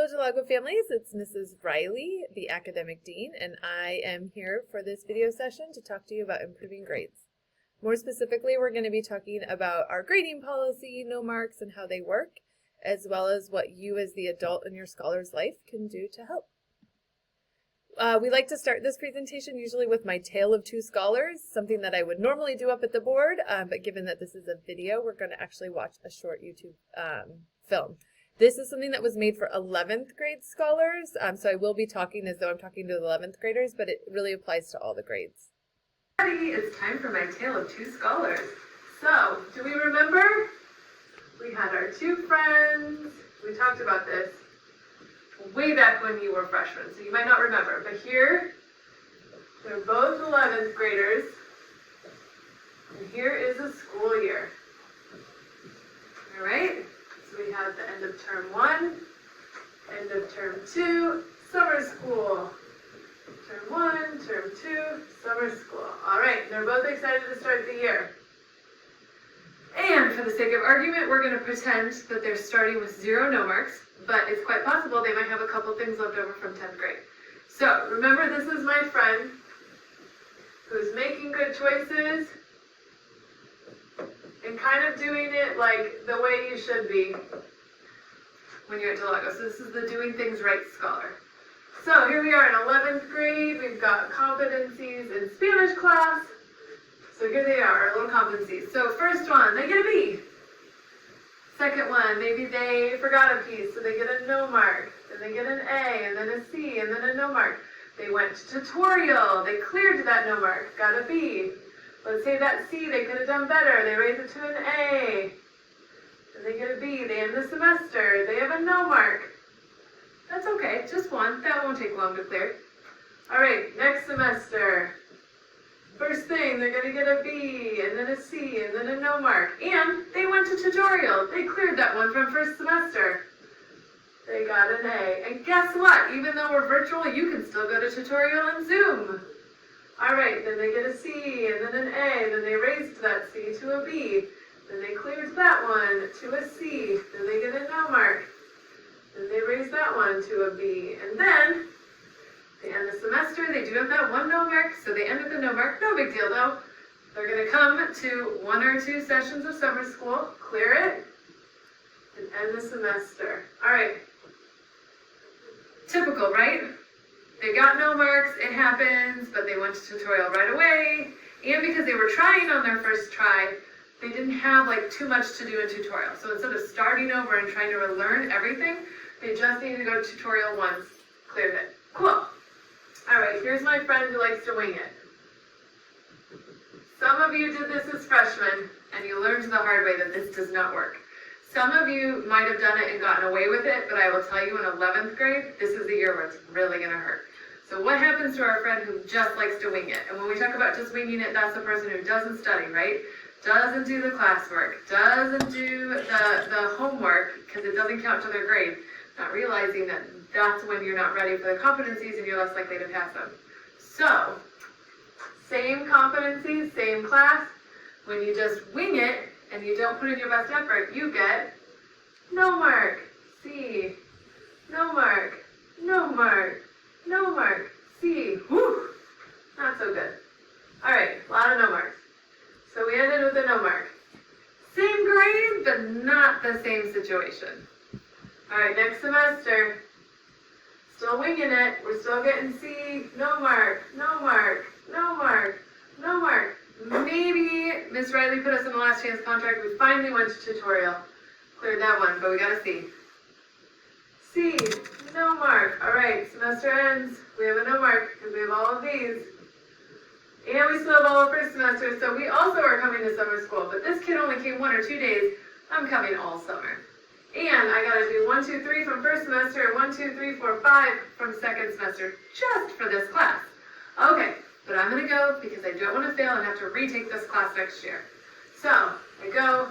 Hello Delago families, it's Mrs. Riley, the Academic Dean, and I am here for this video session to talk to you about improving grades. More specifically, we're going to be talking about our grading policy, no marks, and how they work, as well as what you as the adult in your scholar's life can do to help. We like to start this presentation usually with my tale of two scholars, something that I would normally do up at the board, but given that this is a video, we're going to actually watch a short YouTube film. This is something that was made for 11th grade scholars, so I will be talking as though I'm talking to the 11th graders, but it really applies to all the grades. It's time for my tale of two scholars. So, do we remember? We had our two friends. We talked about this way back when you were freshmen, so you might not remember. But here, they're both 11th graders, and here is a school year. All right? So we have the end of term 1, end of term 2, summer school. Term 1, term 2, summer school. All right, they're both excited to start the year. And for the sake of argument, we're going to pretend that they're starting with 0 no marks, but it's quite possible they might have a couple things left over from 10th grade. So remember, this is my friend who's making good choices and kind of doing it like the way you should be when you're at Delago. So this is the doing things right scholar. So here we are in 11th grade. We've got competencies in Spanish class. So here they are, our little competencies. So first one, they get a B. Second one, maybe they forgot a piece, so they get a no mark. Then they get an A, and then a C, and then a no mark. They went to tutorial. They cleared that no mark, got a B. Let's say that C, they could have done better. They raise it to an A. Then they get a B. They end the semester. They have a no mark. That's okay, just one. That won't take long to clear. All right, next semester. First thing, they're going to get a B, and then a C, and then a no mark. And they went to tutorial. They cleared that one from first semester. They got an A. And guess what? Even though we're virtual, you can still go to tutorial on Zoom. All right, then they get a C, and then an A. Then they raised that C to a B. Then they cleared that one to a C. Then they get a no mark. Then they raise that one to a B. And then they end the semester. They do have that one no mark, so they end with a no mark. No big deal, though. They're going to come to 1 or 2 sessions of summer school, clear it, and end the semester. All right. Typical, right? They got no marks, it happens, but they went to tutorial right away. And because they were trying on their first try, they didn't have too much to do in tutorial. So instead of starting over and trying to relearn everything, they just needed to go to tutorial once, cleared it. Cool. All right, here's my friend who likes to wing it. Some of you did this as freshmen, and you learned the hard way that this does not work. Some of you might have done it and gotten away with it, but I will tell you in 11th grade, this is the year where it's really going to hurt. So what happens to our friend who just likes to wing it? And when we talk about just winging it, that's the person who doesn't study, right? Doesn't do the classwork, doesn't do the homework, because it doesn't count to their grade, not realizing that that's when you're not ready for the competencies and you're less likely to pass them. So, same competencies, same class. When you just wing it and you don't put in your best effort, you get no mark, C, no mark, no mark, no mark, C. Whew, not so good. All right, a lot of no marks. So we ended with a no mark. Same grade, but not the same situation. All right, next semester, still winging it. We're still getting C, no mark, no mark, no mark, no mark. Maybe Miss Riley put us in the last chance contract. We finally went to tutorial. Cleared that one, but we got a C. C, no mark. All right, semester ends. We have a no mark because we have all of these. And we still have all of first semester, so we also are coming to summer school. But this kid only came 1 or 2 days. I'm coming all summer. And I got to do 1, 2, 3 from first semester, and 1, 2, 3, 4, 5 from second semester, just for this class. Okay, but I'm going to go because I don't want to fail and have to retake this class next year. So, I go,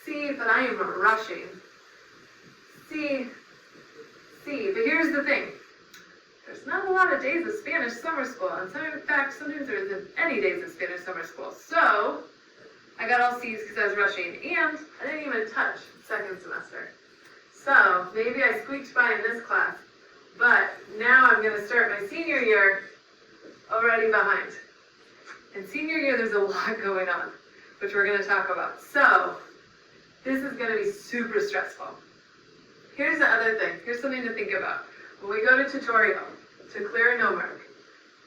C, but I am rushing. C, C, but here's the thing. There's not a lot of days of Spanish summer school, and in fact, sometimes there isn't any days of Spanish summer school. So, I got all C's because I was rushing, and I didn't even touch second semester. So maybe I squeaked by in this class, but now I'm going to start my senior year already behind. In senior year, there's a lot going on, which we're going to talk about. So this is going to be super stressful. Here's the other thing. Here's something to think about. When we go to tutorial to clear a no mark,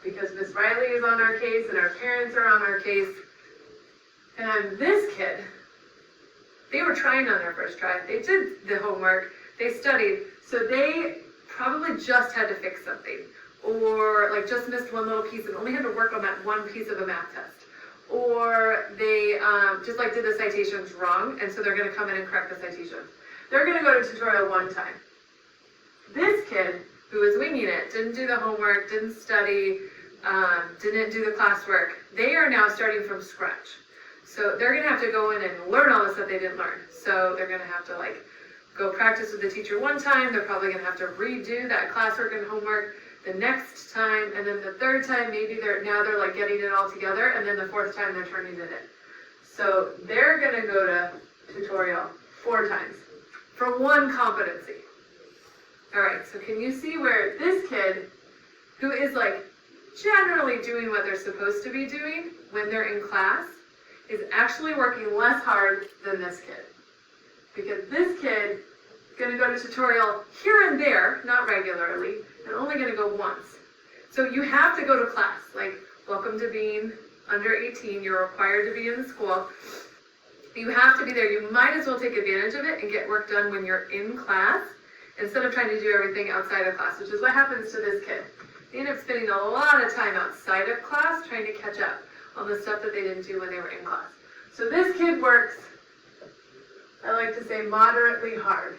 because Miss Riley is on our case and our parents are on our case, and this kid, they were trying on their first try. They did the homework, they studied, so they probably just had to fix something, or like just missed one little piece and only had to work on that one piece of a math test, or they just like did the citations wrong, and so they're going to come in and correct the citations. They're going to go to tutorial one time. This kid, who was winging it, didn't do the homework, didn't study, didn't do the classwork, they are now starting from scratch. So they're going to have to go in and learn all the stuff they didn't learn. So they're going to have to like go practice with the teacher one time. They're probably going to have to redo that classwork and homework the next time. And then the third time, maybe they're like getting it all together. And then the fourth time, they're turning it in. So they're going to go to tutorial 4 times for one competency. All right, so can you see where this kid, who is like generally doing what they're supposed to be doing when they're in class, is actually working less hard than this kid. Because this kid is going to go to tutorial here and there, not regularly, and only going to go once. So you have to go to class. Like, welcome to being under 18. You're required to be in the school. You have to be there. You might as well take advantage of it and get work done when you're in class instead of trying to do everything outside of class, which is what happens to this kid. They end up spending a lot of time outside of class trying to catch up on the stuff that they didn't do when they were in class. So this kid works, I like to say, moderately hard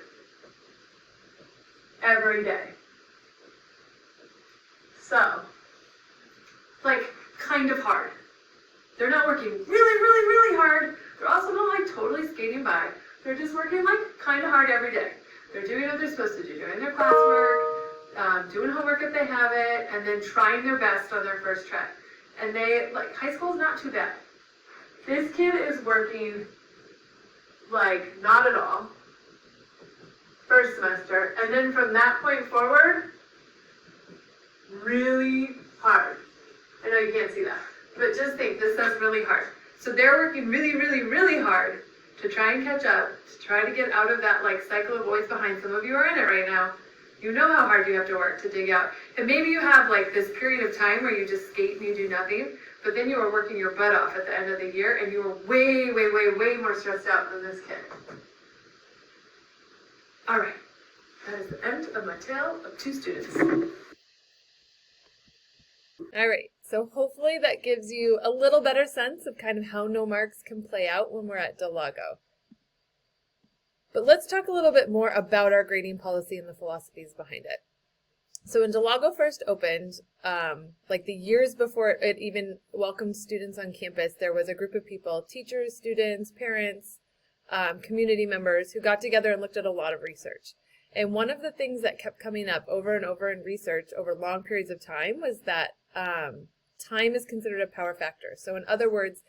every day. So, like, kind of hard. They're not working really, really, really hard. They're also not like totally skating by. They're just working like kind of hard every day. They're doing what they're supposed to do, doing their classwork, doing homework if they have it, and then trying their best on their first try. And they, like, high school is not too bad. This kid is working, like, not at all, first semester, and then from that point forward, really hard. I know you can't see that, but just think, this says really hard. So they're working really, really, really hard to try and catch up, to try to get out of that, like, cycle of always behind. Some of you are in it right now. You know how hard you have to work to dig out. And maybe you have like this period of time where you just skate and you do nothing, but then you are working your butt off at the end of the year and you are way, way, way, way more stressed out than this kid. All right, that is the end of my tale of 2 students. All right, so hopefully that gives you a little better sense of kind of how no marks can play out when we're at Delago. But let's talk a little bit more about our grading policy and the philosophies behind it. So when Delago first opened, like the years before it even welcomed students on campus, there was a group of people, teachers, students, parents, community members, who got together and looked at a lot of research. And one of the things that kept coming up over and over in research over long periods of time was that time is considered a power factor. So in other words,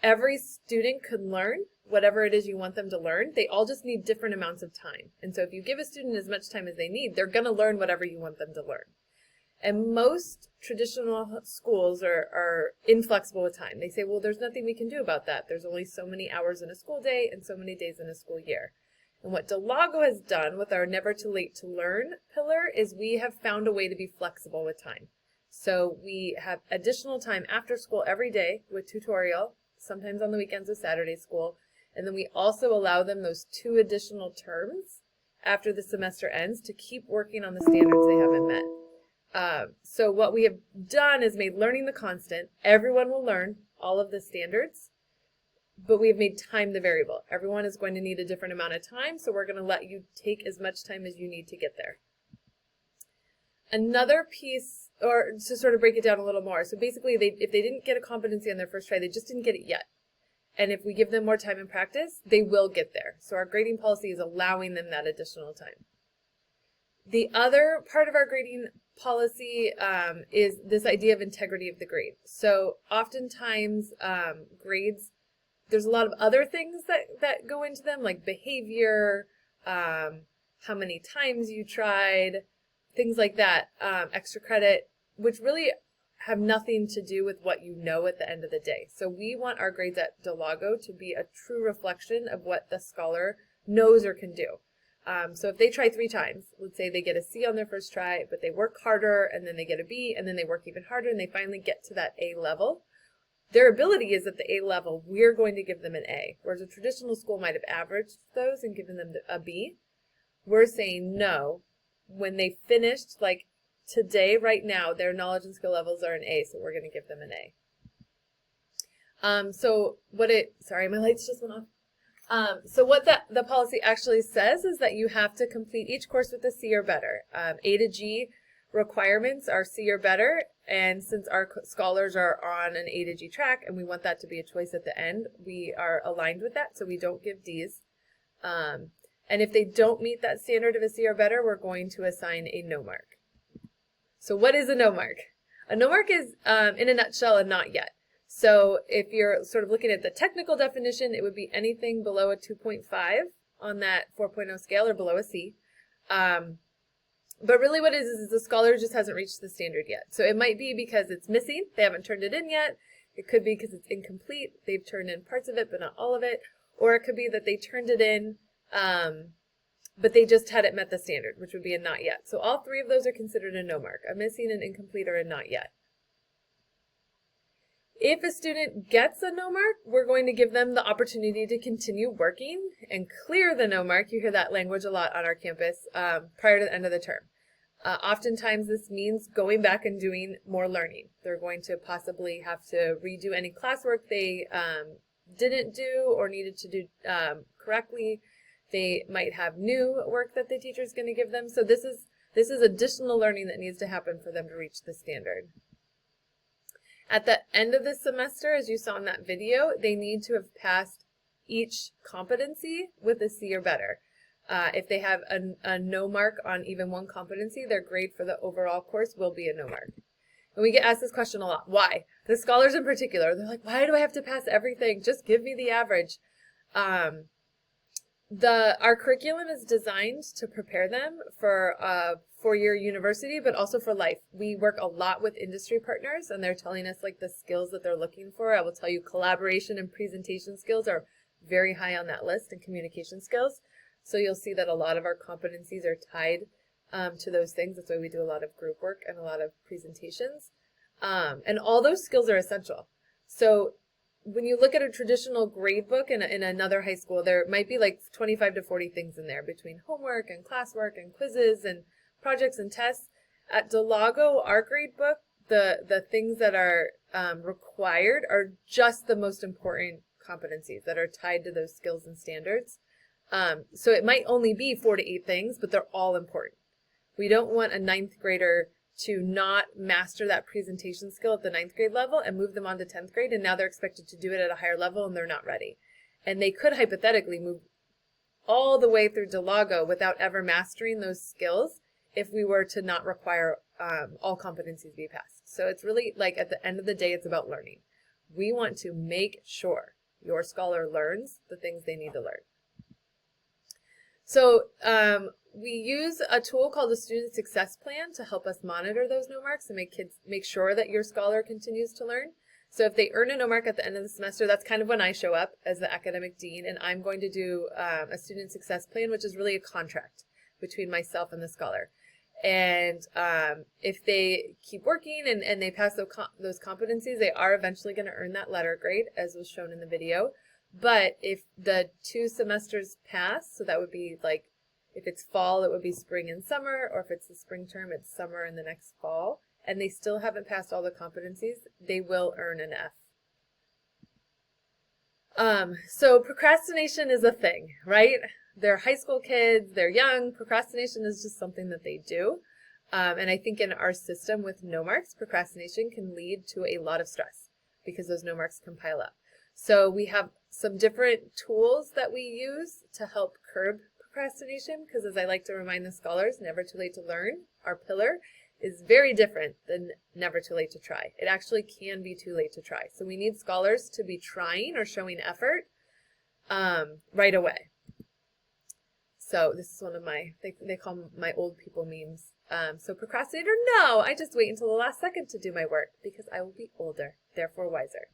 every student could learn whatever it is you want them to learn. They all just need different amounts of time. And so if you give a student as much time as they need, they're going to learn whatever you want them to learn. And most traditional schools are inflexible with time. They say, well, there's nothing we can do about that. There's only so many hours in a school day and so many days in a school year. And what Delago has done with our Never Too Late to Learn pillar is we have found a way to be flexible with time. So we have additional time after school every day with tutorial, sometimes on the weekends with Saturday school. And then we also allow them those 2 additional terms after the semester ends to keep working on the standards they haven't met. So what we have done is made learning the constant. Everyone will learn all of the standards, but we have made time the variable. Everyone is going to need a different amount of time, so we're going to let you take as much time as you need to get there. Another piece, or to sort of break it down a little more, so basically if they didn't get a competency on their first try, they just didn't get it yet. And if we give them more time and practice, they will get there. So our grading policy is allowing them that additional time. The other part of our grading policy is this idea of integrity of the grade. So oftentimes grades, there's a lot of other things that go into them, like behavior, how many times you tried, things like that, extra credit, which really have nothing to do with what you know at the end of the day. So we want our grades at Delago to be a true reflection of what the scholar knows or can do. So if they try 3 times, let's say they get a C on their first try, but they work harder and then they get a B and then they work even harder and they finally get to that A level. Their ability is at the A level, we're going to give them an A. Whereas a traditional school might have averaged those and given them a B. We're saying no. When they finished, like today, right now, their knowledge and skill levels are an A, so we're going to give them an A. Sorry, my lights just went off. So what the policy actually says is that you have to complete each course with a C or better. A to G requirements are C or better, and since our scholars are on an A to G track and we want that to be a choice at the end, we are aligned with that, so we don't give Ds. And if they don't meet that standard of a C or better, we're going to assign a no mark. So what is a no mark? A no mark is, in a nutshell, a not yet. So if you're sort of looking at the technical definition, it would be anything below a 2.5 on that 4.0 scale or below a C. But really what it is the scholar just hasn't reached the standard yet. So it might be because it's missing, they haven't turned it in yet. It could be because it's incomplete, they've turned in parts of it but not all of it. Or it could be that they turned it in, but they just hadn't met the standard, which would be a not yet. So all 3 of those are considered a no mark, a missing, an incomplete, or a not yet. If a student gets a no mark, we're going to give them the opportunity to continue working and clear the no mark. You hear that language a lot on our campus prior to the end of the term. Oftentimes this means going back and doing more learning. They're going to possibly have to redo any classwork they didn't do or needed to do correctly. They might have new work that the teacher is going to give them. So this is additional learning that needs to happen for them to reach the standard. At the end of the semester, as you saw in that video, they need to have passed each competency with a C or better. If they have a no mark on even one competency, their grade for the overall course will be a no mark. And we get asked this question a lot. Why? The scholars in particular, they're like, why do I have to pass everything? Just give me the average. Our curriculum is designed to prepare them for a 4-year university, but also for life. We work a lot with industry partners, and they're telling us like the skills that they're looking for. I will tell you collaboration and presentation skills are very high on that list, and communication skills. So you'll see that a lot of our competencies are tied to those things. That's why we do a lot of group work and a lot of presentations. And all those skills are essential. So when you look at a traditional grade book in another high school, there might be like 25 to 40 things in there between homework and classwork and quizzes and projects and tests. At Delago, our grade book, the things that are required are just the most important competencies that are tied to those skills and standards. So it might only be 4 to 8 things, but they're all important. We don't want a 9th grader to not master that presentation skill at the 9th grade level and move them on to 10th grade, and now they're expected to do it at a higher level and they're not ready. And they could hypothetically move all the way through Delago without ever mastering those skills if we were to not require all competencies be passed. So it's really like at the end of the day, it's about learning. We want to make sure your scholar learns the things they need to learn. So we use a tool called the Student Success Plan to help us monitor those no marks and make sure that your scholar continues to learn. So if they earn a no mark at the end of the semester, that's kind of when I show up as the academic dean, and I'm going to do a Student Success Plan, which is really a contract between myself and the scholar. And if they keep working and they pass those competencies, they are eventually going to earn that letter grade, as was shown in the video. But if the 2 semesters pass, so that would be like, if it's fall, it would be spring and summer, or if it's the spring term, it's summer and the next fall, and they still haven't passed all the competencies, they will earn an F. So procrastination is a thing, right? They're high school kids, they're young, procrastination is just something that they do. And I think in our system with no marks, procrastination can lead to a lot of stress because those no marks can pile up. So we have some different tools that we use to help curb procrastination, because as I like to remind the scholars, never too late to learn, our pillar, is very different than never too late to try. It actually can be too late to try. So we need scholars to be trying or showing effort right away. So this is one of my, they call my old people memes. So procrastinator, no, I just wait until the last second to do my work because I will be older, therefore wiser.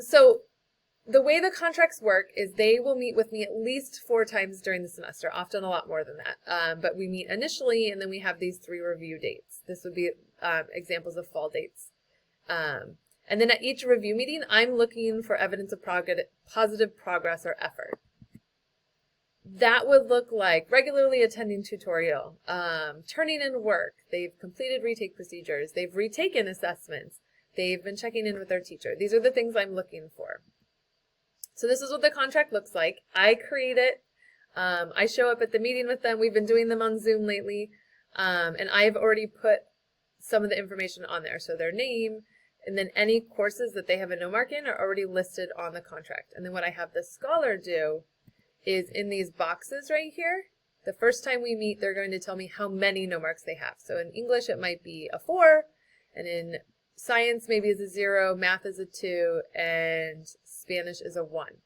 So the way the contracts work is they will meet with me at least 4 times during the semester, often a lot more than that. But we meet initially, and then we have these 3 review dates. This would be examples of fall dates. And then at each review meeting, I'm looking for evidence of positive progress or effort. That would look like regularly attending tutorial, turning in work, they've completed retake procedures, they've retaken assessments, they've been checking in with their teacher. These are the things I'm looking for. So this is what the contract looks like. I create it. I show up at the meeting with them. We've been doing them on Zoom lately. And I've already put some of the information on there. So their name, and then any courses that they have a no mark in are already listed on the contract. And then what I have the scholar do is in these boxes right here, the first time we meet, they're going to tell me how many no marks they have. So in English, it might be a 4, and in science maybe is a 0, math is a 2, and Spanish is a 1.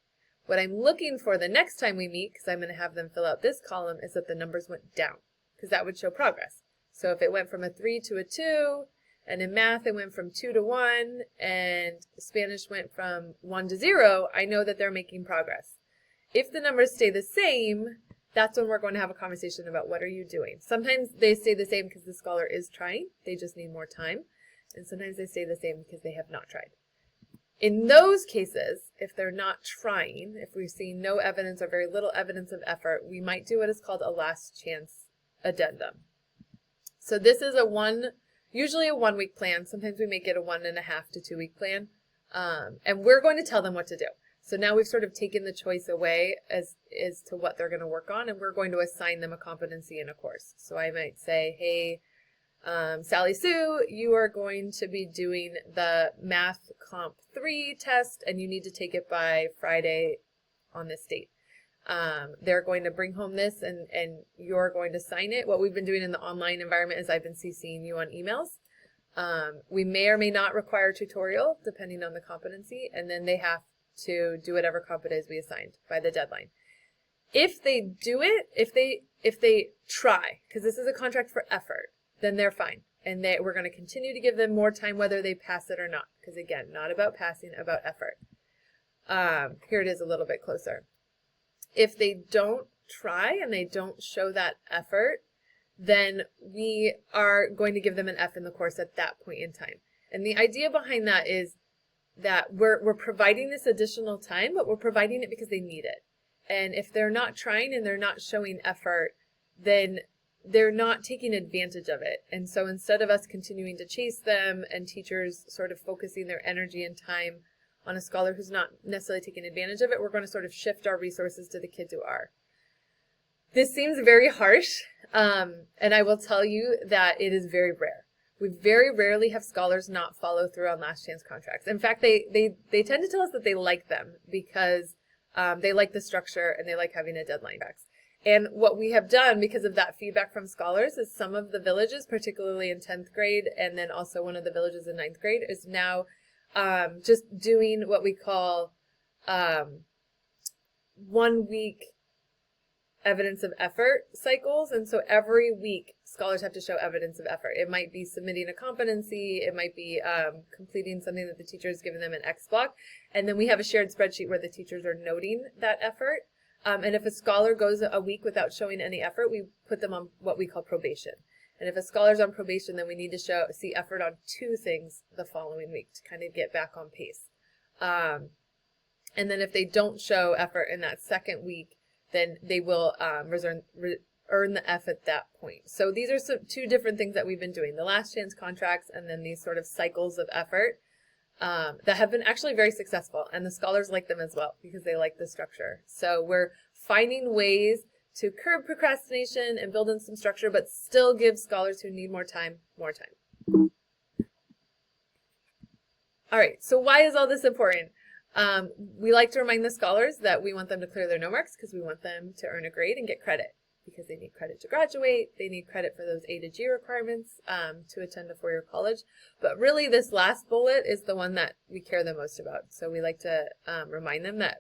What I'm looking for the next time we meet, because I'm going to have them fill out this column, is that the numbers went down, because that would show progress. So if it went from a 3 to a 2, and in math it went from 2 to 1, and Spanish went from 1 to 0, I know that they're making progress. If the numbers stay the same, that's when we're going to have a conversation about what are you doing. Sometimes they stay the same because the scholar is trying, they just need more time. And sometimes they stay the same because they have not tried. In those cases, if they're not trying, if we've seen no evidence or very little evidence of effort, we might do what is called a last chance addendum. So this is usually a 1-week plan. Sometimes we make it a 1.5 to 2 week plan. And we're going to tell them what to do. So now we've sort of taken the choice away as to what they're going to work on, and we're going to assign them a competency in a course. So I might say, hey, Sally Sue, you are going to be doing the Math Comp 3 test, and you need to take it by Friday on this date. They're going to bring home this, and you're going to sign it. What we've been doing in the online environment is I've been CCing you on emails. We may or may not require tutorial, depending on the competency, and then they have to do whatever comp it is we assigned by the deadline. If they do it, if they try, because this is a contract for effort, then they're fine. And we're going to continue to give them more time whether they pass it or not. Because again, not about passing, about effort. Here it is a little bit closer. If they don't try and they don't show that effort, then we are going to give them an F in the course at that point in time. And the idea behind that is that we're providing this additional time, but we're providing it because they need it. And if they're not trying and they're not showing effort, then they're not taking advantage of it. And so instead of us continuing to chase them and teachers sort of focusing their energy and time on a scholar who's not necessarily taking advantage of it, we're going to sort of shift our resources to the kids who are. This seems very harsh, and I will tell you that it is very rare. We very rarely have scholars not follow through on last chance contracts. In fact, they tend to tell us that they like them because they like the structure and they like having a deadline. And what we have done because of that feedback from scholars is some of the villages, particularly in 10th grade, and then also one of the villages in 9th grade, is now just doing what we call 1 week evidence of effort cycles. And so every week scholars have to show evidence of effort. It might be submitting a competency, it might be completing something that the teacher has given them an X block, and then we have a shared spreadsheet where the teachers are noting that effort. And if a scholar goes a week without showing any effort, we put them on what we call probation. And if a scholar's on probation, then we need to see effort on 2 things the following week to kind of get back on pace. And then if they don't show effort in that second week, then they will earn the F at that point. So these are 2 different things that we've been doing, the last chance contracts and then these sort of cycles of effort that have been actually very successful. And the scholars like them as well because they like the structure. So we're finding ways to curb procrastination and build in some structure, but still give scholars who need more time, more time. All right, so why is all this important? We like to remind the scholars that we want them to clear their no marks because we want them to earn a grade and get credit because they need credit to graduate. They need credit for those A to G requirements to attend a 4-year college. But really this last bullet is the one that we care the most about. So we like to remind them that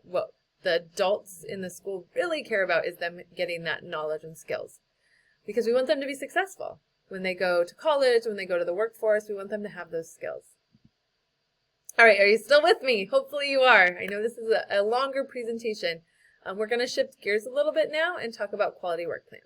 the adults in the school really care about is them getting that knowledge and skills, because we want them to be successful. When they go to college, when they go to the workforce, we want them to have those skills. All right, are you still with me? Hopefully you are. I know this is a longer presentation. We're going to shift gears a little bit now and talk about quality work plans.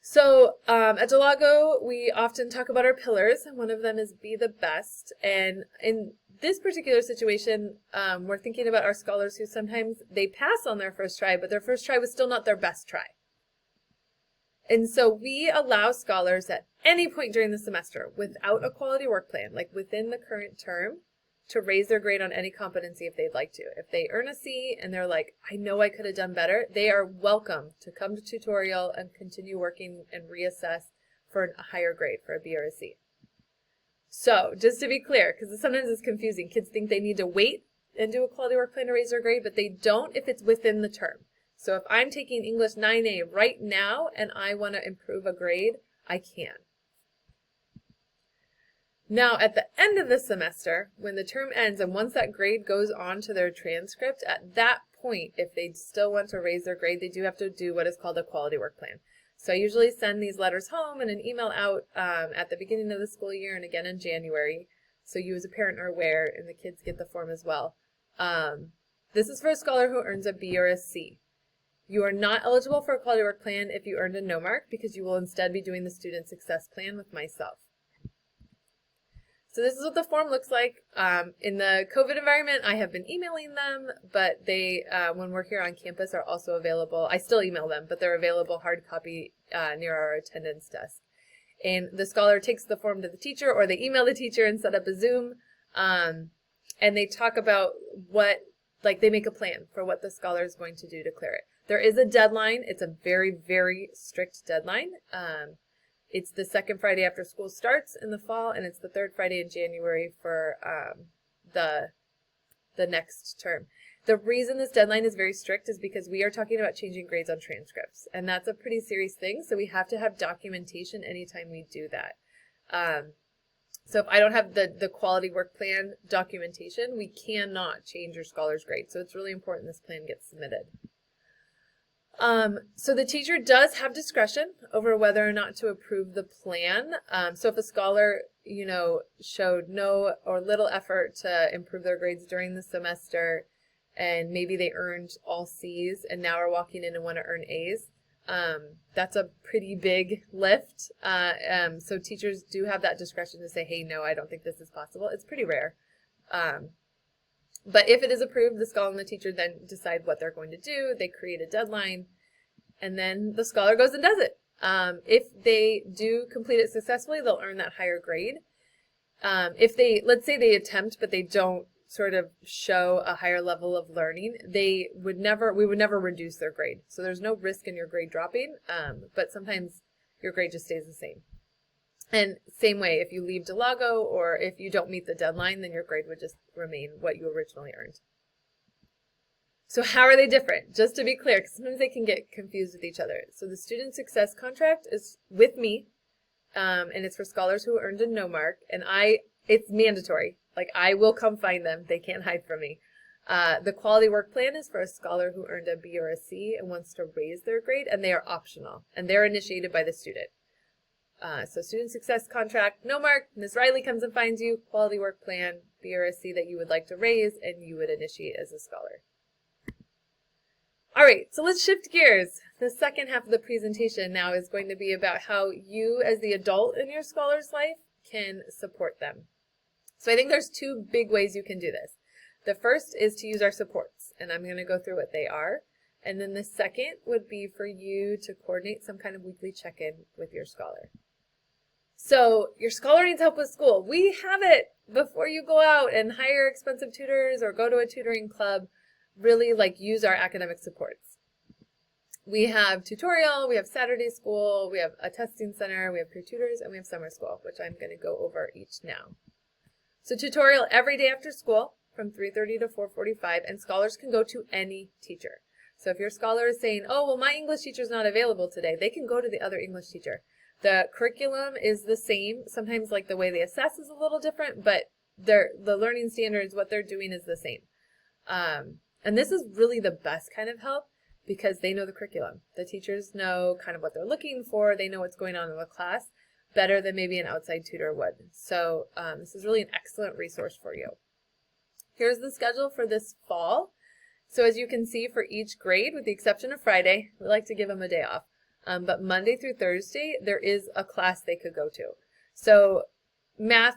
So at Delago, we often talk about our pillars, and one of them is be the best. And in this particular situation, we're thinking about our scholars who sometimes they pass on their first try, but their first try was still not their best try. And so we allow scholars at any point during the semester without a quality work plan, like within the current term, to raise their grade on any competency if they'd like to. If they earn a C and they're like, I know I could have done better, they are welcome to come to tutorial and continue working and reassess for a higher grade, for a B or a C. So just to be clear, because sometimes it's confusing, kids think they need to wait and do a quality work plan to raise their grade, but they don't if it's within the term. So if I'm taking English 9A right now and I want to improve a grade, I can. Now, at the end of the semester, when the term ends and once that grade goes on to their transcript, at that point, if they still want to raise their grade, they do have to do what is called a quality work plan. So I usually send these letters home and an email out at the beginning of the school year and again in January, so you as a parent are aware and the kids get the form as well. This is for a scholar who earns a B or a C. You are not eligible for a quality work plan if you earned a no mark, because you will instead be doing the student success plan with myself. So this is what the form looks like. In the COVID environment, I have been emailing them, but they, when we're here on campus, are also available. I still email them, but they're available hard copy near our attendance desk. And the scholar takes the form to the teacher, or they email the teacher and set up a Zoom, and they talk about what, like they make a plan for what the scholar is going to do to clear it. There is a deadline. It's a very, very strict deadline. It's the second Friday after school starts in the fall, and it's the third Friday in January for the next term. The reason this deadline is very strict is because we are talking about changing grades on transcripts, and that's a pretty serious thing, so we have to have documentation anytime we do that. So if I don't have the quality work plan documentation, we cannot change your scholar's grade, so it's really important this plan gets submitted. So the teacher does have discretion over whether or not to approve the plan. So if a scholar, showed no or little effort to improve their grades during the semester, and maybe they earned all C's and now are walking in and want to earn A's, that's a pretty big lift. So teachers do have that discretion to say, hey, no, I don't think this is possible. It's pretty rare. But if it is approved, the scholar and the teacher then decide what they're going to do. They create a deadline, and then the scholar goes and does it. If they do complete it successfully, they'll earn that higher grade. If they, let's say they attempt, but they don't sort of show a higher level of learning, we would never reduce their grade. So there's no risk in your grade dropping, but sometimes your grade just stays the same. And same way, if you leave Delago or if you don't meet the deadline, then your grade would just remain what you originally earned. So how are they different? Just to be clear, because sometimes they can get confused with each other. So the student success contract is with me, and it's for scholars who earned a no mark, and it's mandatory. Like, I will come find them. They can't hide from me. The quality work plan is for a scholar who earned a B or a C and wants to raise their grade, and they are optional, and they're initiated by the student. So student success contract, no mark, Ms. Riley comes and finds you, quality work plan, B or a C that you would like to raise, and you would initiate as a scholar. All right, so let's shift gears. The second half of the presentation now is going to be about how you as the adult in your scholar's life can support them. So I think there's two big ways you can do this. The first is to use our supports, and I'm going to go through what they are. And then the second would be for you to coordinate some kind of weekly check-in with your scholar. So your scholar needs help with school. We have it before you go out and hire expensive tutors or go to a tutoring club. Really use our academic supports. We have tutorial, we have Saturday school, we have a testing center, we have peer tutors, and we have summer school, which I'm going to go over each now. So tutorial every day after school from 3:30 to 4:45, and scholars can go to any teacher. So if your scholar is saying, oh, well, my English teacher's not available today, they can go to the other English teacher. The curriculum is the same. Sometimes the way they assess is a little different, but the learning standards, what they're doing is the same. And this is really the best kind of help because they know the curriculum. The teachers know kind of what they're looking for. They know what's going on in the class better than maybe an outside tutor would. So this is really an excellent resource for you. Here's the schedule for this fall. So as you can see, for each grade, with the exception of Friday, we like to give them a day off. But Monday through Thursday, there is a class they could go to. So math,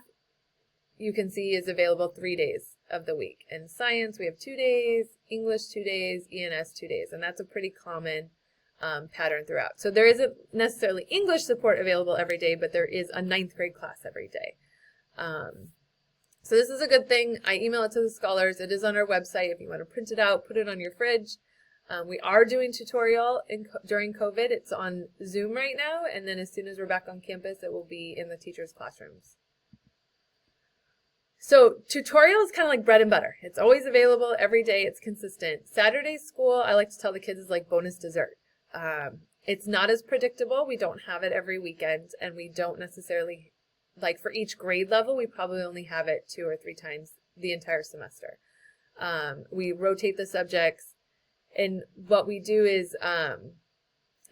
you can see, is available 3 days of the week. In science, we have 2 days, English 2 days, ENS 2 days, and that's a pretty common pattern throughout. So there isn't necessarily English support available every day, but there is a 9th grade class every day. So this is a good thing. I email it to the scholars. It is on our website. If you want to print it out, put it on your fridge. We are doing tutorial during COVID. It's on Zoom right now, and then as soon as we're back on campus, it will be in the teachers' classrooms. So tutorial is kind of like bread and butter. It's always available every day. It's consistent. Saturday school, I like to tell the kids, is like bonus dessert. It's not as predictable. We don't have it every weekend, and we don't necessarily, like for each grade level, we probably only have it 2 or 3 times the entire semester. We rotate the subjects, and what we do is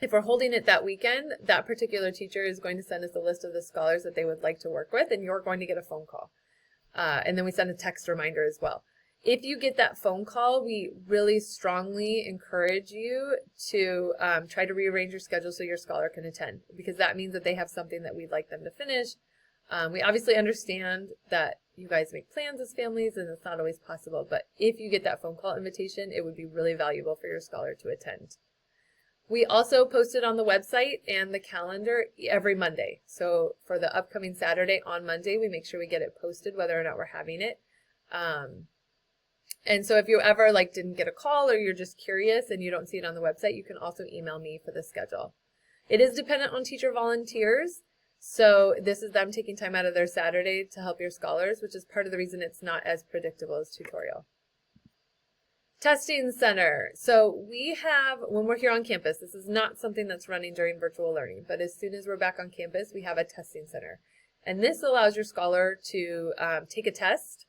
if we're holding it that weekend, that particular teacher is going to send us a list of the scholars that they would like to work with, and you're going to get a phone call. And then we send a text reminder as well. If you get that phone call, we really strongly encourage you to try to rearrange your schedule so your scholar can attend, because that means that they have something that we'd like them to finish. We obviously understand that you guys make plans as families and it's not always possible, but if you get that phone call invitation, it would be really valuable for your scholar to attend. We also post it on the website and the calendar every Monday. So for the upcoming Saturday on Monday, we make sure we get it posted whether or not we're having it. And so if you ever didn't get a call or you're just curious and you don't see it on the website, you can also email me for the schedule. It is dependent on teacher volunteers. So this is them taking time out of their Saturday to help your scholars, which is part of the reason it's not as predictable as tutorial. Testing center. So we have, when we're here on campus, this is not something that's running during virtual learning, but as soon as we're back on campus, we have a testing center. And this allows your scholar to take a test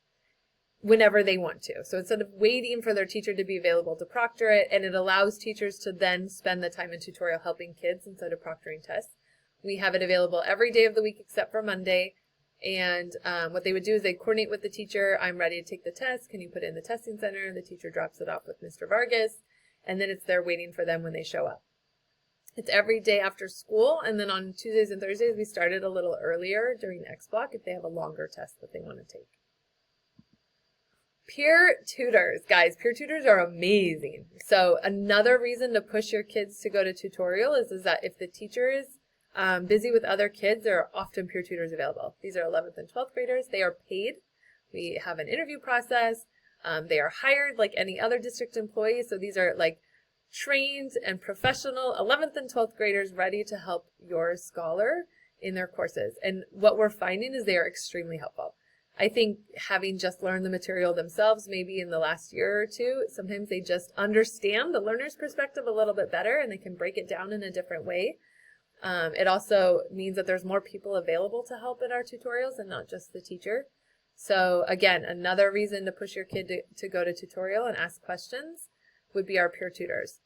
whenever they want to. So instead of waiting for their teacher to be available to proctor it, and it allows teachers to then spend the time in tutorial helping kids instead of proctoring tests. We have it available every day of the week except for Monday. And what they would do is they coordinate with the teacher. I'm ready to take the test. Can you put it in the testing center? The teacher drops it off with Mr. Vargas, and then it's there waiting for them when they show up. It's every day after school, and then on Tuesdays and Thursdays we started a little earlier during X block if they have a longer test that they want to take. Peer tutors. Guys, peer tutors are amazing. So another reason to push your kids to go to tutorial is that if the teacher is busy with other kids, there are often peer tutors available. These are 11th and 12th graders. They are paid. We have an interview process. They are hired like any other district employee. So these are trained and professional 11th and 12th graders ready to help your scholar in their courses. And what we're finding is they are extremely helpful. I think having just learned the material themselves, maybe in the last year or two, sometimes they just understand the learner's perspective a little bit better and they can break it down in a different way. It also means that there's more people available to help in our tutorials and not just the teacher. So again, another reason to push your kid to go to tutorial and ask questions would be our peer tutors.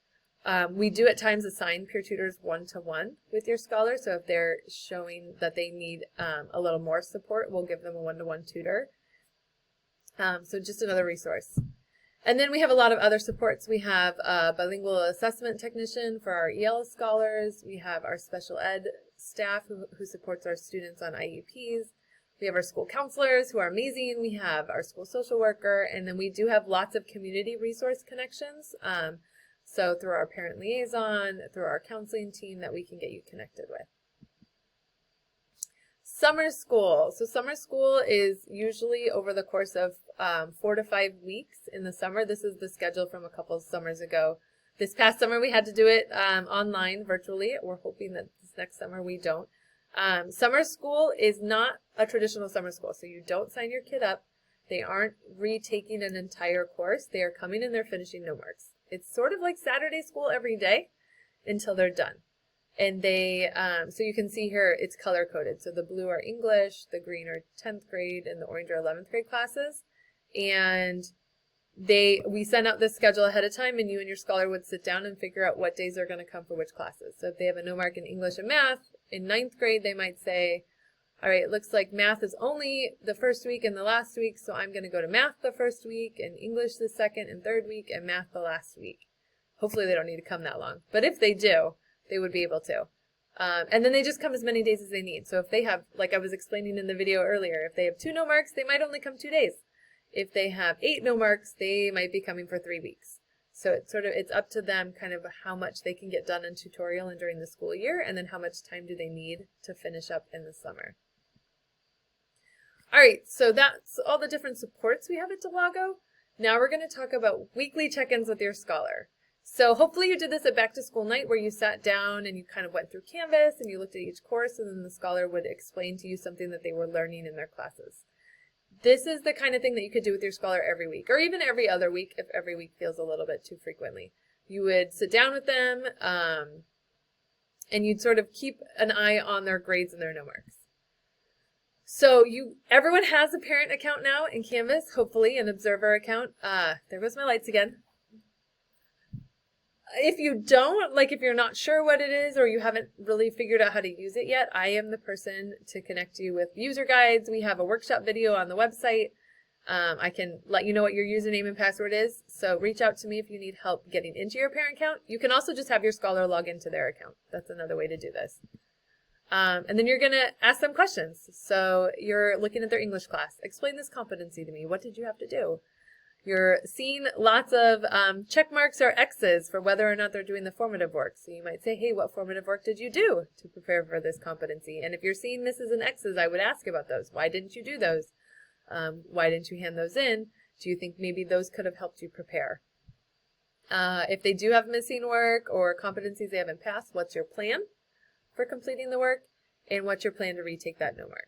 We do at times assign peer tutors one-to-one with your scholar. So if they're showing that they need a little more support, we'll give them a one-to-one tutor. So just another resource. And then we have a lot of other supports. We have a bilingual assessment technician for our EL scholars. We have our special ed staff who supports our students on IEPs. We have our school counselors who are amazing. We have our school social worker. And then we do have lots of community resource connections. So through our parent liaison, through our counseling team that we can get you connected with. Summer school. So summer school is usually over the course of 4 to 5 weeks in the summer. This is the schedule from a couple of summers ago. This past summer we had to do it online, virtually. We're hoping that this next summer we don't. Summer school is not a traditional summer school, so you don't sign your kid up. They aren't retaking an entire course. They are coming and they're finishing no marks. It's sort of like Saturday school every day until they're done. And they, so you can see here, it's color coded. So the blue are English, the green are 10th grade, and the orange are 11th grade classes. And we send out this schedule ahead of time, and you and your scholar would sit down and figure out what days are going to come for which classes. So if they have a no mark in English and math, in 9th grade, they might say, all right, it looks like math is only the first week and the last week, so I'm going to go to math the first week, and English the second and third week, and math the last week. Hopefully they don't need to come that long. But if they do, they would be able to. And then they just come as many days as they need. So if they have, like I was explaining in the video earlier, if they have 2 no marks, they might only come 2 days. If they have 8 no marks, they might be coming for 3 weeks. So it's up to them kind of how much they can get done in tutorial and during the school year, and then how much time do they need to finish up in the summer. All right, so that's all the different supports we have at Delago. Now we're going to talk about weekly check-ins with your scholar. So hopefully you did this at back to school night, where you sat down and you kind of went through Canvas and you looked at each course, and then the scholar would explain to you something that they were learning in their classes. This is the kind of thing that you could do with your scholar every week, or even every other week if every week feels a little bit too frequently. You would sit down with them and you'd sort of keep an eye on their grades and their no marks. So everyone has a parent account now in Canvas, hopefully, an observer account. There goes my lights again. If you don't, like if you're not sure what it is or you haven't really figured out how to use it yet, I am the person to connect you with user guides. We have a workshop video on the website. I can let you know what your username and password is. So reach out to me if you need help getting into your parent account. You can also just have your scholar log into their account. That's another way to do this. And then you're going to ask them questions. So you're looking at their English class. Explain this competency to me. What did you have to do? You're seeing lots of check marks or X's for whether or not they're doing the formative work. So you might say, hey, what formative work did you do to prepare for this competency? And if you're seeing misses and X's, I would ask about those. Why didn't you do those? Why didn't you hand those in? Do you think maybe those could have helped you prepare? If they do have missing work or competencies they haven't passed, what's your plan for completing the work? And what's your plan to retake that no mark?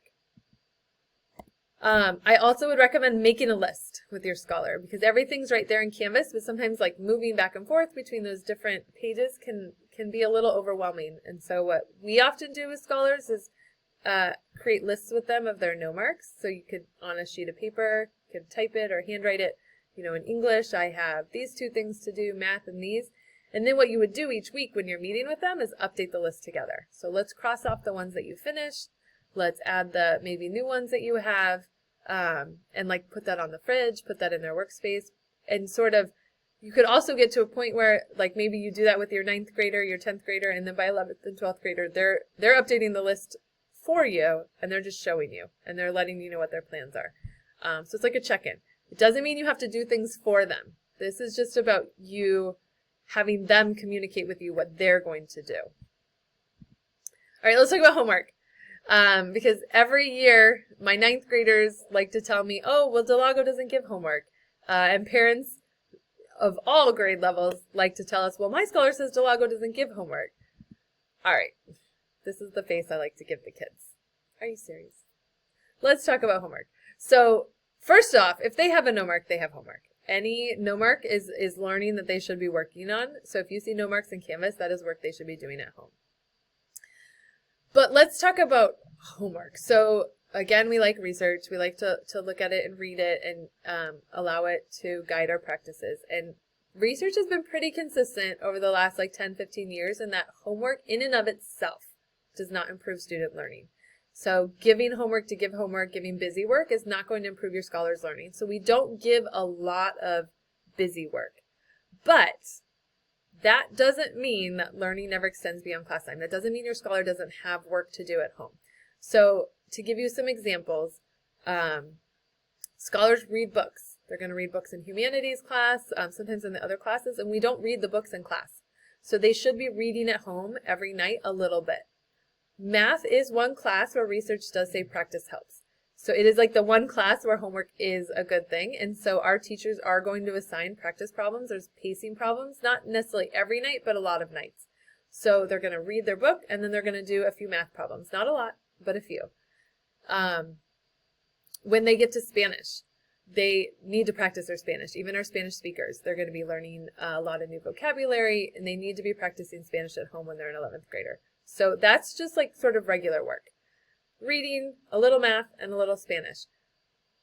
I also would recommend making a list with your scholar, because everything's right there in Canvas, but sometimes like moving back and forth between those different pages can be a little overwhelming. And so what we often do with scholars is create lists with them of their no marks. So you could, on a sheet of paper, you could type it or handwrite it. You know, in English, I have these 2 things to do, math and these. And then what you would do each week when you're meeting with them is update the list together. So let's cross off the ones that you finished. Let's add the maybe new ones that you have. And like put that on the fridge, put that in their workspace, and sort of, you could also get to a point where like maybe you do that with your 9th grader, your 10th grader, and then by 11th and 12th grader, they're updating the list for you, and they're just showing you, and they're letting you know what their plans are. So it's like a check-in. It doesn't mean you have to do things for them. This is just about you having them communicate with you what they're going to do. All right, let's talk about homework. Because every year my 9th graders like to tell me, oh, well, Delago doesn't give homework. And parents of all grade levels like to tell us, well, my scholar says Delago doesn't give homework. All right, this is the face I like to give the kids. Are you serious? Let's talk about homework. So first off, if they have a no mark, they have homework. Any no mark is learning that they should be working on. So if you see no marks in Canvas, that is work they should be doing at home. But let's talk about homework. So again, we like research. We like to look at it and read it and allow it to guide our practices. And research has been pretty consistent over the last like 10, 15 years in that homework in and of itself does not improve student learning. So giving homework to give homework, giving busy work is not going to improve your scholar's learning. So we don't give a lot of busy work. But that doesn't mean that learning never extends beyond class time. That doesn't mean your scholar doesn't have work to do at home. So to give you some examples, scholars read books. They're going to read books in humanities class, sometimes in the other classes, and we don't read the books in class. So they should be reading at home every night a little bit. Math is one class where research does say practice helps. So it is like the one class where homework is a good thing. And so our teachers are going to assign practice problems or pacing problems, not necessarily every night, but a lot of nights. So they're going to read their book and then they're going to do a few math problems. Not a lot, but a few. When they get to Spanish, they need to practice their Spanish. Even our Spanish speakers, they're going to be learning a lot of new vocabulary, and they need to be practicing Spanish at home when they're an 11th grader. So that's just like sort of regular work. Reading, a little math, and a little Spanish.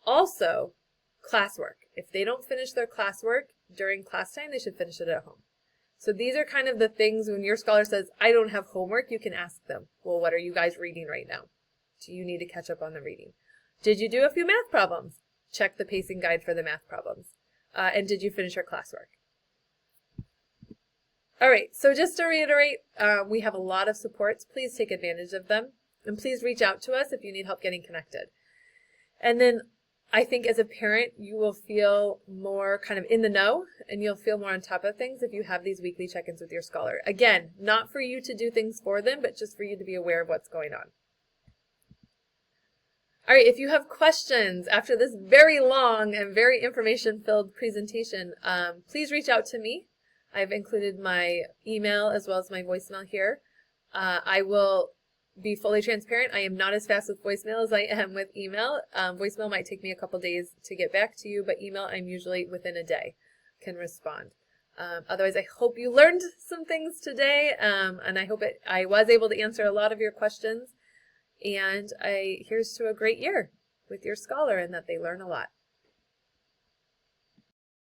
Also, classwork. If they don't finish their classwork during class time, they should finish it at home. So these are kind of the things when your scholar says, I don't have homework, you can ask them, well, what are you guys reading right now? Do you need to catch up on the reading? Did you do a few math problems? Check the pacing guide for the math problems. And did you finish your classwork? All right, so just to reiterate, we have a lot of supports. Please take advantage of them. And please reach out to us if you need help getting connected. And then I think as a parent, you will feel more kind of in the know and you'll feel more on top of things if you have these weekly check-ins with your scholar. Again, not for you to do things for them, but just for you to be aware of what's going on. All right, if you have questions after this very long and very information-filled presentation, please reach out to me. I've included my email as well as my voicemail here. I will be fully transparent. I am not as fast with voicemail as I am with email. Voicemail might take me a couple days to get back to you, but email I'm usually within a day can respond. Otherwise, I hope you learned some things today, and I hope I was able to answer a lot of your questions. And here's to a great year with your scholar and that they learn a lot.